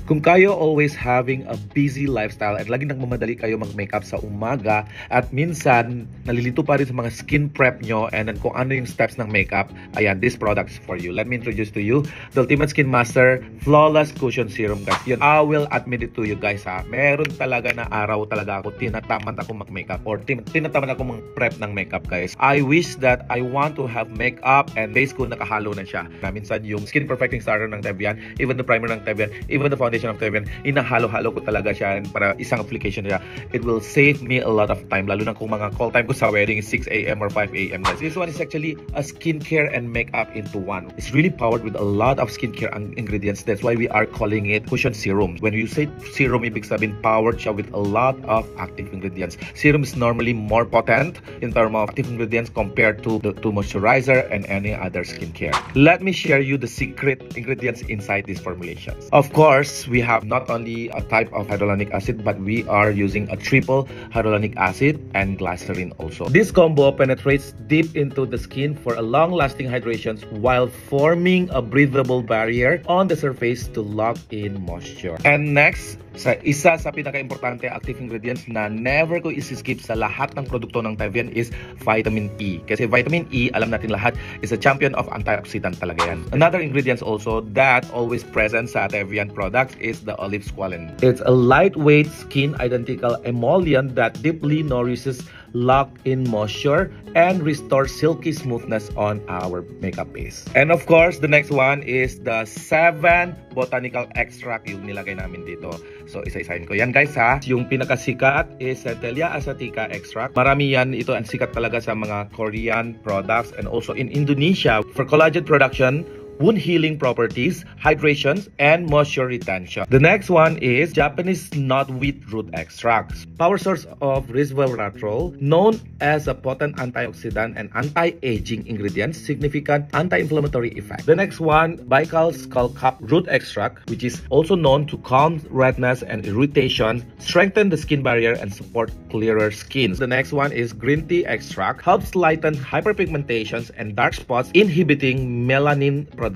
Kung kayo always having a busy lifestyle at lagi nagmamadali kayo mag-makeup sa umaga at minsan nalilito pa rin sa mga skin prep nyo and then kung ano yung steps ng makeup, ayan, this product is for you. Let me introduce to you the Ultimate Skin Master Flawless Cushion Serum, guys. Yun, I will admit it to you guys ha. Meron talaga na araw talaga ako tinatamad ako mag-makeup or tinatamad ako mag-prep ng makeup, guys. I wish that I want to have makeup and base ko nakahalo na siya. Minsan yung Skin Perfecting Starter ng Tevian, even the primer ng Tevian, even the foundation of Tevian, inahalo-halo ko talaga siya para isang application niya. It will save me a lot of time, lalo na kung mga call time ko sa wedding is 6 a.m. or 5 a.m. guys. This one is actually a skincare and makeup into one. It's really powered with a lot of skincare ingredients. That's why we are calling it cushion serum. When you say serum, ibig sabihin powered siya with a lot of active ingredients. Serum is normally more potent in terms of active ingredients compared to moisturizer and any other skincare. Let me share you the secret ingredients inside these formulations. Of course, we have not only a type of hyaluronic acid, but we are using a triple hyaluronic acid and glycerin also. This combo penetrates deep into the skin for a long-lasting hydration while forming a breathable barrier on the surface to lock in moisture. And next, isa sa pinaka-importante active ingredients na never ko isi-skip sa lahat ng produkto ng Tevian is vitamin E. Kasi vitamin E, alam natin lahat, is a champion of antioxidant talaga yan. Another ingredients also that always present sa Tevian products is the olive squalene. It's a lightweight skin identical emollient that deeply nourishes lock-in moisture and restore silky smoothness on our makeup base. And of course, the next one is the 7 botanical extract yung nilagay namin dito. So, isa-isahin ko yan, guys, ha. Yung pinakasikat is Centella Asiatica extract. Marami yan. Ito ang sikat talaga sa mga Korean products and also in Indonesia for collagen production, wound healing properties, hydration, and moisture retention. The next one is Japanese knotweed root extracts, power source of resveratrol, known as a potent antioxidant and anti-aging ingredient, significant anti-inflammatory effect. The next one, Baikal skullcap root extract, which is also known to calm redness and irritation, strengthen the skin barrier, and support clearer skin. The next one is green tea extract, helps lighten hyperpigmentations and dark spots, inhibiting melanin production.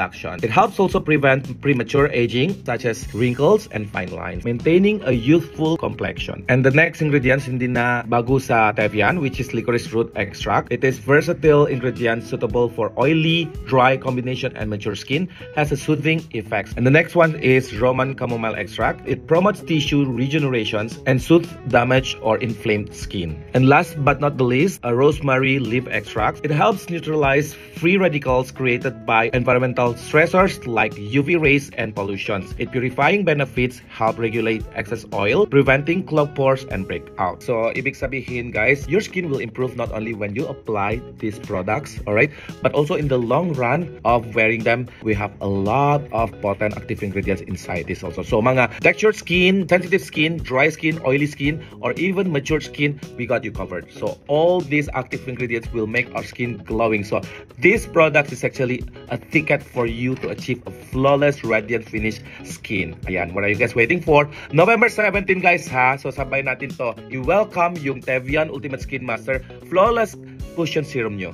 It helps also prevent premature aging, such as wrinkles and fine lines, maintaining a youthful complexion. And the next ingredients hindi na bago sa Tevian, which is licorice root extract. It is versatile ingredient suitable for oily, dry combination and mature skin, has a soothing effects. And the next one is Roman chamomile extract. It promotes tissue regeneration and soothes damaged or inflamed skin. And last but not the least, a rosemary leaf extract. It helps neutralize free radicals created by environmental stressors like UV rays and pollutions. Its purifying benefits help regulate excess oil, preventing clogged pores and breakout. So, ibig sabihin, guys, your skin will improve not only when you apply these products, alright, but also in the long run of wearing them. We have a lot of potent active ingredients inside this also. So, mga textured skin, sensitive skin, dry skin, oily skin, or even mature skin, we got you covered. So, all these active ingredients will make our skin glowing. So, this product is actually a ticket for you to achieve a flawless, radiant, finished skin. Ayan, what are you guys waiting for? November 17, guys, ha? So, sabay natin to. I-welcome yung Tevian Ultimate Skin Master Flawless Cushion Serum nyo.